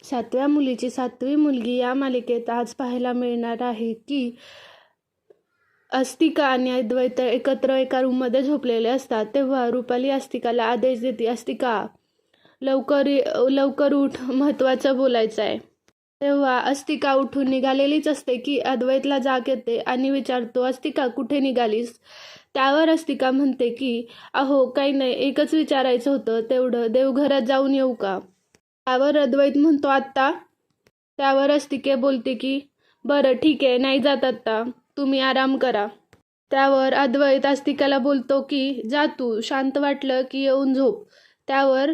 सातव्या मुलीची सातवी मुलगी या मालिकेत आज पाहायला मिळणार आहे की अस्तिका आणि अद्वैत एकत्र एका रूममध्ये झोपलेले असतात. तेव्हा रुपाली अस्तिकाला आदेश देते, अस्तिका लवकर उठ, महत्त्वाचं बोलायचं आहे. तेव्हा अस्तिका उठून निघालेलीच असते की अद्वैतला जाग येते आणि विचारतो, अस्तिका कुठे निघालीस? त्यावर अस्तिका म्हणते की अहो काही नाही, एकच विचारायचं होतं, तेवढं देवघरात जाऊन येऊ का? त्यावर अद्वैत म्हणतो आत्ता? त्यावर अस्तिके बोलते की बरं ठीक आहे, नाही जात आत्ता, तुम्ही आराम करा. त्यावर अद्वैत अस्तिकाला बोलतो की जा तू, शांत वाटलं की येऊन झोप. त्यावर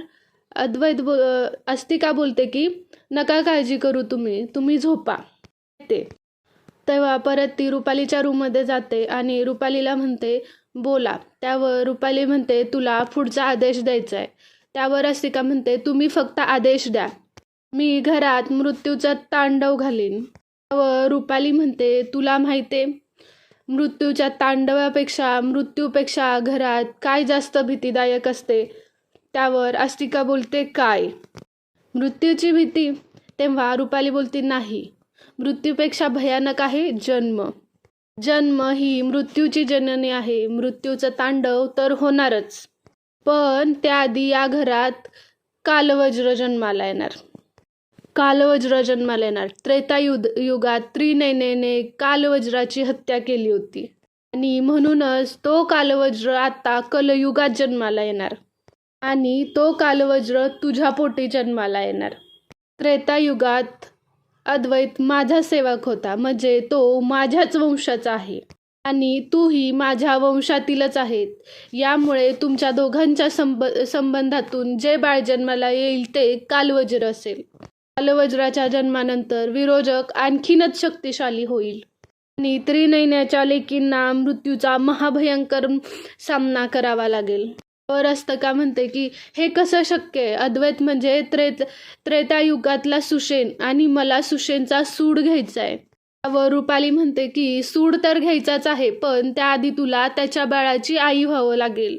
अस्तिका बोलते की नका काळजी करू, तुम्ही झोपा ते. तेव्हा परत ती रुपालीच्या रूममध्ये जाते आणि रुपालीला म्हणते बोला. त्यावर रुपाली म्हणते तुला पुढचा आदेश द्यायचा आहे. त्यावर अस्तिका म्हणते तुम्ही फक्त आदेश द्या, मी घरात मृत्यूचा तांडव घालीन. त्यावर रुपाली म्हणते तुला माहिती आहे, मृत्यूच्या तांडवापेक्षा मृत्यूपेक्षा घरात काय जास्त भीतीदायक असते? त्यावर अस्तिका बोलते काय? मृत्यूची भीती? तेव्हा रुपाली बोलते नाही, मृत्यूपेक्षा भयानक आहे जन्म ही मृत्यूची जननी आहे. मृत्यूचं तांडव तर होणारच, पण त्याआधी या घरात कालवज्र जन्माला येणार. त्रेतायुगात त्रिनयनेने कालवज्राची हत्या केली होती आणि म्हणूनच तो कालवज्र आता कलयुगात जन्माला येणार आणि तो कालवज्र तुझ्या पोटी जन्माला येणार. त्रेतायुगात अद्वैत माझा सेवक होता, म्हणजे तो माझ्याच वंशाचा आहे आणि तूही माझ्या वंशातीलच आहेत. यामुळे तुमच्या दोघांच्या संबंधातून जे बाळ जन्माला येईल ते कालवज्र असेल. कालवज्राच्या जन्मानंतर विरोचक आणखीनच शक्तिशाली होईल आणि त्रिनयनाच्या लेकींना मृत्यूचा महाभयंकर सामना करावा लागेल. तर अस्तिका म्हणते की हे कसं शक्य आहे? अद्वैत म्हणजे त्रेतायुगातला सुषेण आणि मला सुषेणचा सूड घ्यायचा आहे. व रुपाली म्हणते की सूड तर घ्यायचाच आहे, पण त्याआधी तुला त्याच्या बाळाची आई व्हावं लागेल.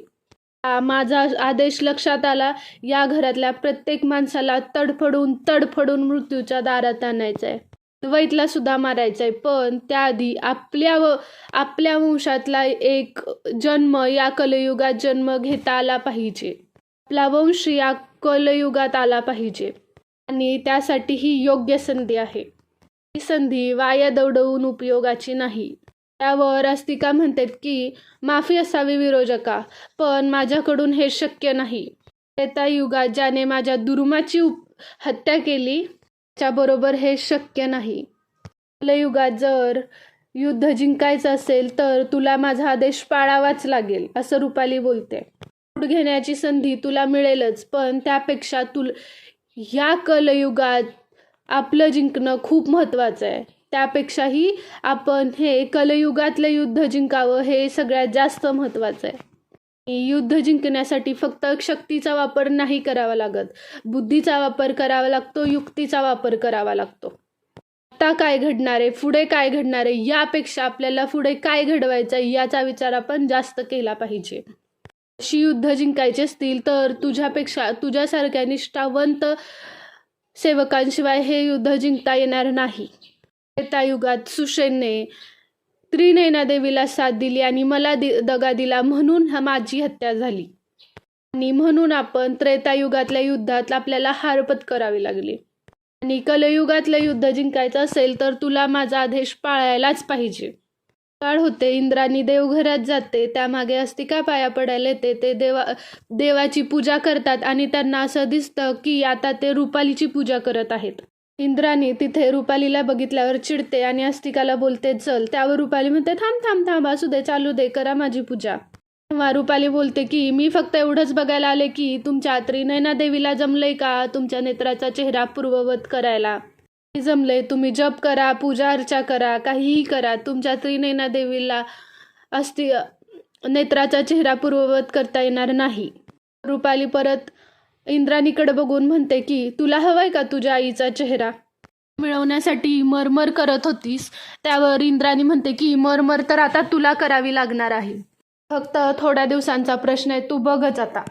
माझा आदेश लक्षात आला, या घरातल्या प्रत्येक माणसाला तडफडून मृत्यूच्या दारात आणायचं आहे. अद्वैतला सुद्धा मारायचं आहे, पण त्याआधी आपल्या वंशातला एक जन्म या कलयुगात जन्म घेता आला पाहिजे. आपला वंश या कलयुगात आला पाहिजे आणि त्यासाठी ही योग्य संधी आहे. ही संधी वाया दवडवून उपयोगाची नाही. त्यावर अस्तिका म्हणतात की माफी असावी विरोचका, पण माझ्याकडून हे शक्य नाही. त्रेतायुगात ज्याने माझ्या दुर्माची हत्या केली त्याच्याबरोबर हे शक्य नाही. कलयुगात जर युद्ध जिंकायचं असेल तर तुला माझा आदेश पाळावाच लागेल, असं रुपाली बोलते. सूड घेण्याची संधी तुला मिळेलच, पण त्यापेक्षा ह्या कलयुगात आपलं जिंकणं खूप महत्त्वाचं आहे. त्यापेक्षाही आपण हे कलयुगातलं युद्ध जिंकावं हे सगळ्यात जास्त महत्त्वाचं आहे. युद्ध जिंकण्यासाठी फक्त शक्तीचा वापर नाही करावा लागत, बुद्धीचा वापर करावा लागतो, युक्तीचा वापर करावा लागतो. आता काय घडणार आहे, पुढे काय घडणार आहे, यापेक्षा आपल्याला पुढे काय घडवायचं आहे याचा विचार आपण जास्त केला पाहिजे. अशी युद्ध जिंकायची असतील तर तुझ्यासारख्या निष्ठावंत सेवकांशिवाय हे युद्ध जिंकता येणार नाही. त्रेतायुगात सुषेणने त्रिनयना देवीला साथ दिली आणि मला दगा दिला, म्हणून माझी हत्या झाली आणि म्हणून आपण त्रेतायुगातल्या युद्धात आपल्याला हार पत्करावी लागली. आणि कलयुगातलं युद्ध जिंकायचं असेल तर तुला माझा आदेश पाळायलाच पाहिजे. काळ होते, इंद्राणी देवघरात जाते, त्यामागे अस्तिका पाया पडायला येते. ते देवाची पूजा करतात आणि त्यांना असं दिसतं की आता ते रुपालीची पूजा करत आहेत. इंद्राणी तिथे रुपालीला बघितल्यावर चिडते आणि अस्तिकाला बोलते चल. त्यावर रुपाली म्हणते थांब असू दे, चालू दे, करा माझी पूजा. तेव्हा रुपाली बोलते की मी फक्त एवढंच बघायला आले की तुमच्या त्रिनयना देवीला जमलंय का तुमच्या नेत्राचा चेहरा पूर्ववत करायला. जमले, तुम्ही जप करा, पूजा अर्चा करा, काहीही करा, तुमच्या त्रिनयना देवीला नेत्राचा चेहरा पूर्ववत करता येणार नाही. रुपाली परत इंद्राणीकडे बघून म्हणते की तुला हवाय का तुझ्या आईचा चेहरा मिळवण्यासाठी मरमर करत होतीस? त्यावर इंद्राणी म्हणते की मरमर तर आता तुला करावी लागणार आहे, फक्त थोड्या दिवसांचा प्रश्न आहे, तू बघच आता.